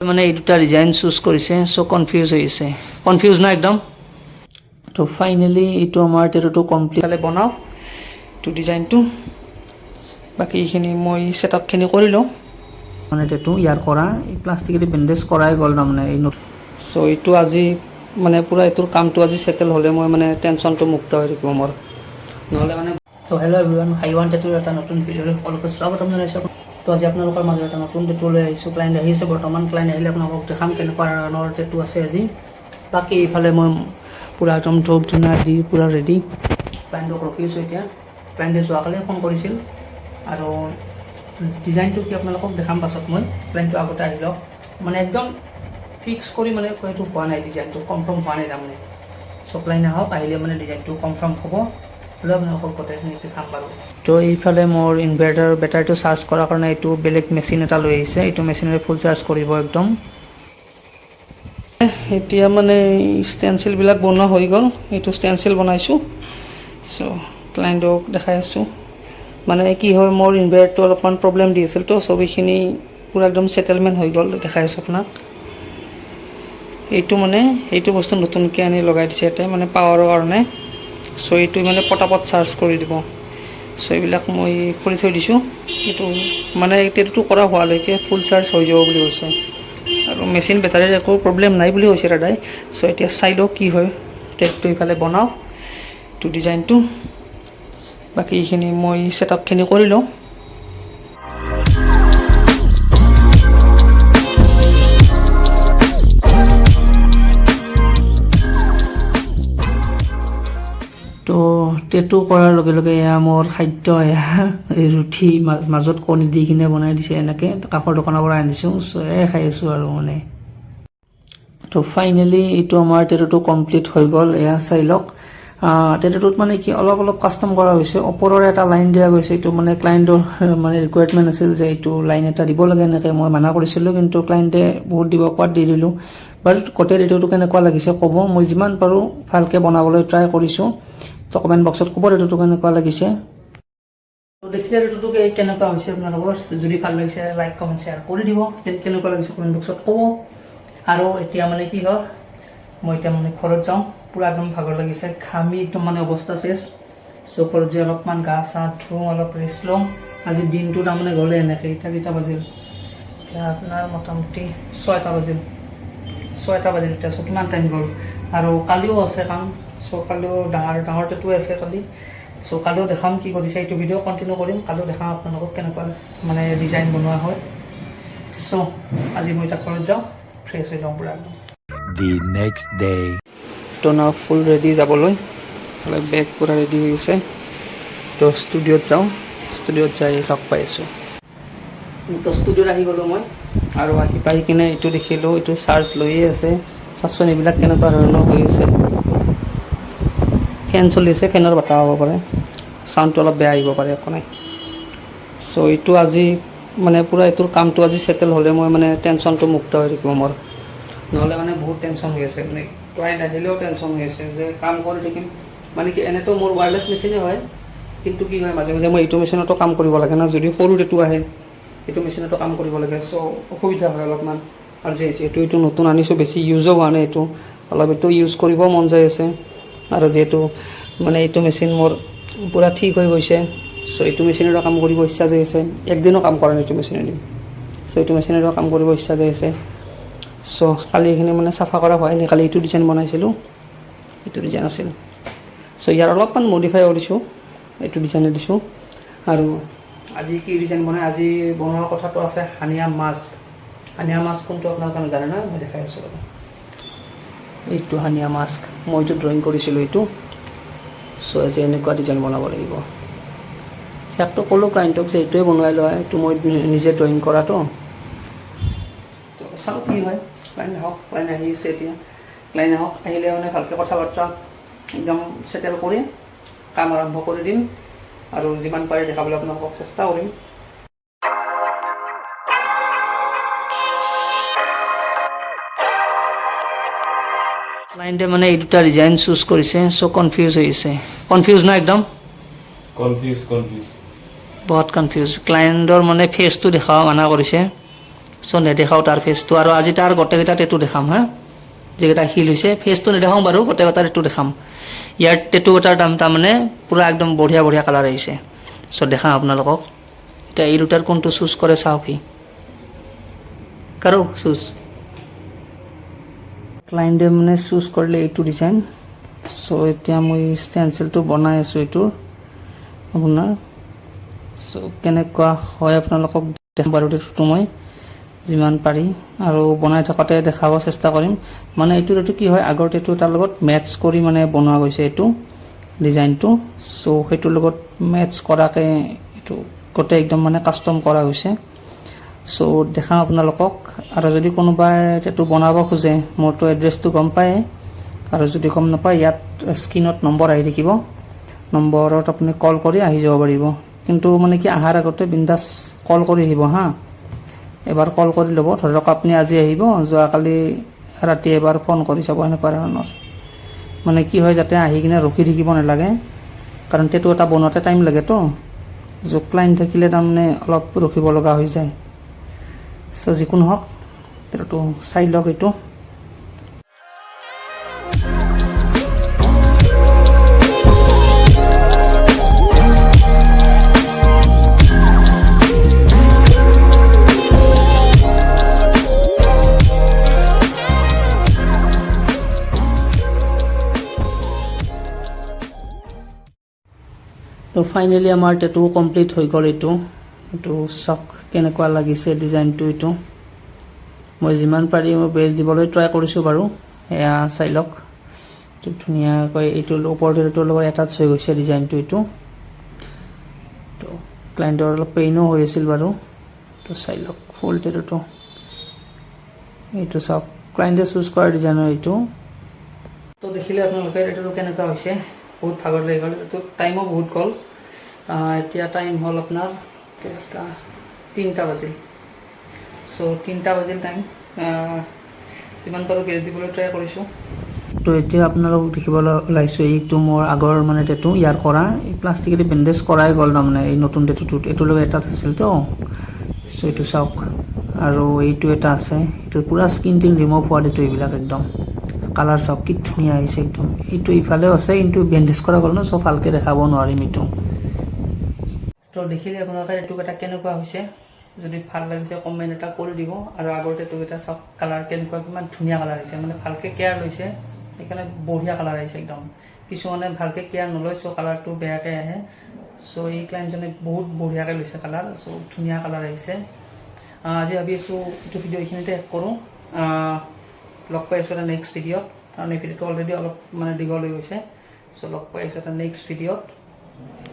মানে এই দুটা ডিজাইন চুজ কৰিছে সো কনফিউজ হৈছে কনফিউজ না একদম তো ফাইনালি এইটো আমাৰ টেটুটো কমপ্লিট হ'লে বনাও টু ডিজাইনটো বাকি এইখিনি মই সেটআপখিনি কৰি লওঁ মানে টেটু ইয়াৰ কৰা এই প্লাষ্টিকেদি বেণ্ডেজ কৰাই গ'ল না মানে এই সো এইটো আজি মানে পুৰা এইটোৰ কামটো আজি সেটেল হ'লে মই মানে টেনচনটো মুক্ত হৈ থাকিব মোৰ নহ'লে মানে তো হেল্ল' এভৰিৱান আই ৱান্ট টেটু এটা নতুন ভিডিঅ'লৈ সকলোকে স্বাগতম জনাইছোঁ তো আজি আপোনালোকৰ মাজত এটা নতুন টেটু লৈ আহিছোঁ ক্লাইণ্ট আহিছে বৰ্তমান ক্লাইণ্ট আহিলে আপোনালোকক দেখাম কেনেকুৱা ধৰণৰ টেটু আছে আজি বাকী এইফালে মই পুৰা একদম ড্ৰপ ডিনাৰ দি পুৰা ৰেডি ক্লাইণ্টক ৰখিছোঁ এতিয়া ক্লাইণ্টে যোৱাকালি ফোন কৰিছিল আৰু ডিজাইনটো কি আপোনালোকক দেখাম পাছত মই ক্লাইণ্টটো আগতে আহি লওক মানে একদম ফিক্স কৰি মানে এইটো হোৱা নাই ডিজাইনটো কনফাৰ্ম হোৱা নাই তাৰমানে চ' ক্লাইণ্ট আহক আহিলে মানে ডিজাইনটো কনফাৰ্ম হ'ব হ'লে আপোনালোকক গোটেইখিনি দেখাম বাৰু তো এইফালে মোৰ ইনভাৰ্টাৰ বেটাৰীটো চাৰ্জ কৰাৰ কাৰণে এইটো বেলেগ মেচিন এটা লৈ আহিছে এইটো মেচিনেৰে ফুল চাৰ্জ কৰিব একদম এতিয়া মানে ষ্টেনচিলবিলাক বনোৱা হৈ গ'ল এইটো ষ্টেনচিল বনাইছোঁ চ' ক্লাইণ্টক দেখাই আছোঁ মানে কি হয় মোৰ ইনভাৰ্টাৰটো অলপমান প্ৰব্লেম দি আছিল তো চবেইখিনি পুৰা একদম ছেটেলমেণ্ট হৈ গ'ল দেখাই আছোঁ আপোনাক এইটো মানে এইটো বস্তু নতুনকৈ আনি লগাই দিছে ইয়াতে মানে পাৱাৰৰ কাৰণে চ' এইটো মানে পটাপট চাৰ্জ কৰি দিব চ' এইবিলাক মই কৰি থৈ দিছোঁ এইটো মানে টেটুটো কৰা হোৱালৈকে ফুল চাৰ্জ হৈ যাব বুলি কৈছে আৰু মেচিন বেটাৰীৰ একো প্ৰব্লেম নাই বুলি কৈছে দাদাই চ' এতিয়া চাই লওঁ কি হয় টেটুটো ইফালে বনাওঁ এইটো ডিজাইনটো বাকী এইখিনি মই ছেটআপখিনি কৰি লওঁ তো টেটু কৰাৰ লগে লগে এয়া মোৰ খাদ্য এয়া এই ৰুটি মাজত কণী দি কিনে বনাই দিছে এনেকৈ কাষৰ দোকানৰ পৰা আনিছোঁ চ' এয়াই খাই আছোঁ আৰু মানে তো ফাইনেলি এইটো আমাৰ টেটুটো কমপ্লিট হৈ গ'ল এয়া চাই লওক টেটুটোত মানে কি অলপ অলপ কাষ্টম কৰা হৈছে ওপৰৰ এটা লাইন দিয়া গৈছে এইটো মানে ক্লাইণ্টৰ মানে ৰিকুৱাৰমেণ্ট আছিল যে এইটো লাইন এটা দিব লাগে এনেকৈ মই মানা কৰিছিলোঁ কিন্তু ক্লাইণ্টে বহুত দিব কোৱাত দি দিলোঁ বাৰু গোটেই টেটুটো কেনেকুৱা লাগিছে ক'ব মই যিমান পাৰোঁ ভালকৈ বনাবলৈ ট্ৰাই কৰিছোঁ তো কমেণ্ট বক্সত ক'ব টেটুটো কেনেকুৱা লাগিছে দেখিলে টেটুটো কেনেকুৱা হৈছে আপোনালোকৰ যদি ভাল লাগিছে লাইক কমেণ্ট শ্বেয়াৰ কৰি দিব কেনেকুৱা লাগিছে কমেণ্ট বক্সত ক'ব আৰু এতিয়া মানে কি হয় মই এতিয়া মানে ঘৰত যাওঁ পুৰা একদম ভাগৰ লাগিছে ঘামি একদম মানে অৱস্থা চেছ চ' ঘৰত যে অলপমান গা চা ধুওঁ অলপ ৰেষ্ট লওঁ আজি দিনটো তাৰমানে গ'লে এনেকৈ এতিয়া কেইটা বাজিল এতিয়া আপোনাৰ মোটামুটি 6টা বাজিল এতিয়া চ' কিমান টাইম গ'ল আৰু কালিও আছে কাম চ' কালিও ডাঙৰ টেটু আছে কালি চ' কালিও দেখাম কি কৰিছে এইটো ভিডিঅ' কণ্টিনিউ কৰিম কালিও দেখাম আপোনালোকক কেনেকুৱা মানে ডিজাইন বনোৱা হয় চ' আজি মই এতিয়া ঘৰত যাওঁ ফ্ৰেছ হৈ যাওঁ পুৰা একদম The next day. তো না ফুল ৰেডি যাবলৈ বেগ পুৰা ৰেডি হৈ গৈছে তো ষ্টুডিঅ'ত যাওঁ ষ্টুডিঅ'ত যাই লগ পাই আছোঁ তো ষ্টুডিঅ'ত আহি গ'লোঁ মই আৰু আহি পাই কিনে এইটো দেখিলোঁ এইটো চাৰ্জ লৈয়ে আছে চাওকচোন এইবিলাক কেনেকুৱা ধৰণৰ হৈ আছে ফেন চলি আছে ফেনৰ বতাহ হ'ব পাৰে চাউণ্ডটো অলপ বেয়া আহিব পাৰে একো নাই চ' এইটো আজি মানে পুৰা এইটোৰ কামটো আজি ছেটেল হ'লে মই মানে টেনচনটো মুক্ত হৈ থাকিব মোৰ নহ'লে মানে বহুত টেনশ্যন হৈ আছে মানে ক্লাইণ্ট আহিলেও টেনশ্যন হৈ আছে যে কাম কৰি থাকিম মানে কি এনেতো মোৰ ৱায়াৰলেছ মেচিনেই হয় কিন্তু কি হয় মাজে মাজে মই এইটো মেচিনতো কাম কৰিব লাগে না যদি সৰু টেটু আহে এইটো মেচিনতো কাম কৰিব লাগে চ' অসুবিধা হয় অলপমান আৰু যিহেতু এইটো নতুন আনিছোঁ বেছি ইউজো হোৱা নাই এইটো অলপ এইটো ইউজ কৰিব মন যায় আছে আৰু যিহেতু মানে এইটো মেচিন মোৰ পূৰা ঠিক হৈ গৈছে চ' এইটো মেচিনেৰো কাম কৰিব ইচ্ছা যায় আছে একদিনো কাম কৰা নাই এইটো মেচিনেদি চ' এইটো মেচিনেৰো কাম কৰিব ইচ্ছা যায় আছে চ' কালি এইখিনি মানে চাফা কৰা হোৱাই নাই কালি এইটো ডিজাইন বনাইছিলোঁ এইটো ডিজাইন আছিল চ' ইয়াৰ অলপমান মডিফাই কৰিছোঁ এইটো ডিজাইনে দিছোঁ আৰু আজি কি ডিজাইন বনাই আজি বনোৱা কথাটো আছে হানিয়া মাস্ক কোনটো আপোনালোকে নাজানে না মই দেখাই আছোঁ বাৰু এইটো হানিয়া মাস্ক মই এইটো ড্ৰয়িং কৰিছিলোঁ এইটো চ' আজি এনেকুৱা ডিজাইন বনাব লাগিব ইয়াকতো ক'লোঁ ক্লাইণ্টক যে এইটোৱে বনাই লোৱা এইটো মই নিজে ড্ৰয়িং কৰাটো চাওঁ কি হয় ক্লাইণ্ট আহক ক্লাইণ্ট আহিছে এতিয়া ক্লাইণ্ট আহক আহিলে মানে ভালকৈ কথা বাৰ্তা একদম ছেটেল কৰি কাম আৰম্ভ কৰি দিম আৰু যিমান পাৰি দেখাবলৈ আপোনালোকক চেষ্টা কৰিম ক্লাইণ্টে মানে এই দুটা ডিজাইন চুজ কৰিছে চ' কনফিউজ হৈ আছে কনফিউজ না একদম Confused. বহুত কনফিউজ ক্লাইণ্টৰ মানে ফেচটো দেখাব মানা কৰিছে চ' নেদেখাওঁ তাৰ ফেচটো আৰু আজি তাৰ গোটেইকেইটা টেটু দেখাম হা যিকেইটা শিল হৈছে ফেচটো নেদেখাওঁ বাৰু গোটেইকেইটা টেটু দেখাম ইয়াৰ টেটু এটাৰ দাম তাৰমানে পূৰা একদম বঢ়িয়া বঢ়িয়া কালাৰ আহিছে চ' দেখাম আপোনালোকক এতিয়া এই দুটাৰ কোনটো চুজ কৰে চাওক সি কাৰো চুজ ক্লাইণ্টে মানে চুজ কৰিলে এইটো ডিজাইন চ' এতিয়া মই ষ্টেনচিলটো বনাই আছোঁ এইটোৰ আপোনাৰ চ' কেনেকুৱা হয় আপোনালোকক দেখাম বাৰু টেটুটো মই যিমান পাৰি আৰু বনাই থাকোঁতে দেখাব চেষ্টা কৰিম মানে এইটো কি হয় আগৰ টেটু তাৰ লগত মেটচ কৰি মানে বনোৱা গৈছে এইটো ডিজাইনটো চ' সেইটোৰ লগত মেটচ কৰাকৈ এইটো গোটেই একদম মানে কাষ্টম কৰা হৈছে চ' দেখাম আপোনালোকক আৰু যদি কোনোবাই টেটু বনাব খোজে মোৰতো এড্ৰেছটো গম পায় আৰু যদি গম নাপায় ইয়াত স্ক্ৰীণত নম্বৰ আহি থাকিব নম্বৰত আপুনি কল কৰি আহি যাব পাৰিব কিন্তু মানে কি অহাৰ আগতে বিন্দাছ কল কৰি আহিব হা এবাৰ কল কৰি ল'ব ধৰক আপুনি আজি আহিব যোৱাকালি ৰাতি এবাৰ ফোন কৰি চাব এনেকুৱা ধৰণৰ মানে কি হয় যাতে আহি কিনে ৰখি থাকিব নালাগে কাৰণ টেটু এটা বনোৱাতে টাইম লাগেতো ক্লাইণ্ট থাকিলে তাৰমানে অলপ ৰখিব লগা হৈ যায় চ' যিকোনো হওক টেটুটো চাই লওক এইটো তো ফাইনেলি আমাৰ টেটু কমপ্লিট হৈ গ'ল এইটো চাওক কেনেকুৱা লাগিছে ডিজাইনটো এইটো মই যিমান পাৰি মই বেষ্ট দিবলৈ ট্ৰাই কৰিছোঁ বাৰু এয়া চাই লওক এইটো ধুনীয়াকৈ এইটো ওপৰ টেটুটোৰ লগত এটাচ হৈ গৈছে ডিজাইনটো এইটো তো ক্লাইণ্টৰ অলপ পেইনো হৈ আছিল বাৰু তো চাই লওক ফুল টেটুটো এইটো চাওক ক্লাইণ্টে চুজ কৰা ডিজাইনৰ এইটো তো দেখিলে আপোনালোকে টেটুটো কেনেকুৱা হৈছে বহুত ভাগৰ লাগি গ'ল এইটো টাইমো বহুত গ'ল এতিয়া টাইম হ'ল আপোনাৰ 3টা বাজিল চ' 3টা বাজিল টাইম যিমান পাৰোঁ বেষ্ট দিবলৈ ট্ৰাই কৰিছোঁ তো এতিয়া আপোনালোকক দেখিবলৈ ওলাইছোঁ এইটো মোৰ আগৰ মানে টেটু ইয়াৰ কৰা এই প্লাষ্টিকেদি বেণ্ডেজ কৰাই গ'ল তাৰমানে এই নতুন টেটুটোত এইটোৰ লগত এটা আছিল তো চ' এইটো চাওক আৰু এইটো এটা আছে এইটো পূৰা স্কিন টিন ৰিমুভ হোৱা টেটু এইবিলাক একদম কালাৰ চাওক কি ধুনীয়া আহিছে একদম এইটো ইফালেও আছে কিন্তু বেণ্ডেজ কৰা গ'ল ন চ' ভালকৈ দেখাব নোৱাৰিম এইটো তো দেখিলে আপোনালোকে টেটুকেইটা কেনেকুৱা হৈছে যদি ভাল লাগিছে কমেণ্ট এটা কৰি দিব আৰু আগৰ টেটুকেইটা চাওক কালাৰ কেনেকুৱা কিমান ধুনীয়া কালাৰ আহিছে মানে ভালকৈ কেয়াৰ লৈছে সেইকাৰণে বঢ়িয়া কালাৰ আহিছে একদম কিছুমানে ভালকৈ কেয়াৰ নলয় চ' কালাৰটো বেয়াকৈ আহে চ' এই ক্লাইণ্টজনে বহুত বঢ়িয়াকৈ লৈছে কালাৰ চ' ধুনীয়া কালাৰ আহিছে আজি ভাবি আছোঁ এইটো ভিডিঅ' এইখিনিতে শেষ কৰোঁ লগ পাই আছোঁ এটা নেক্সট ভিডিঅ'ত কাৰণ এই ভিডিঅ'টো অলৰেডি অলপ মানে দীঘল হৈ গৈছে চ' লগ পাই আছোঁ এটা নেক্সট ভিডিঅ'ত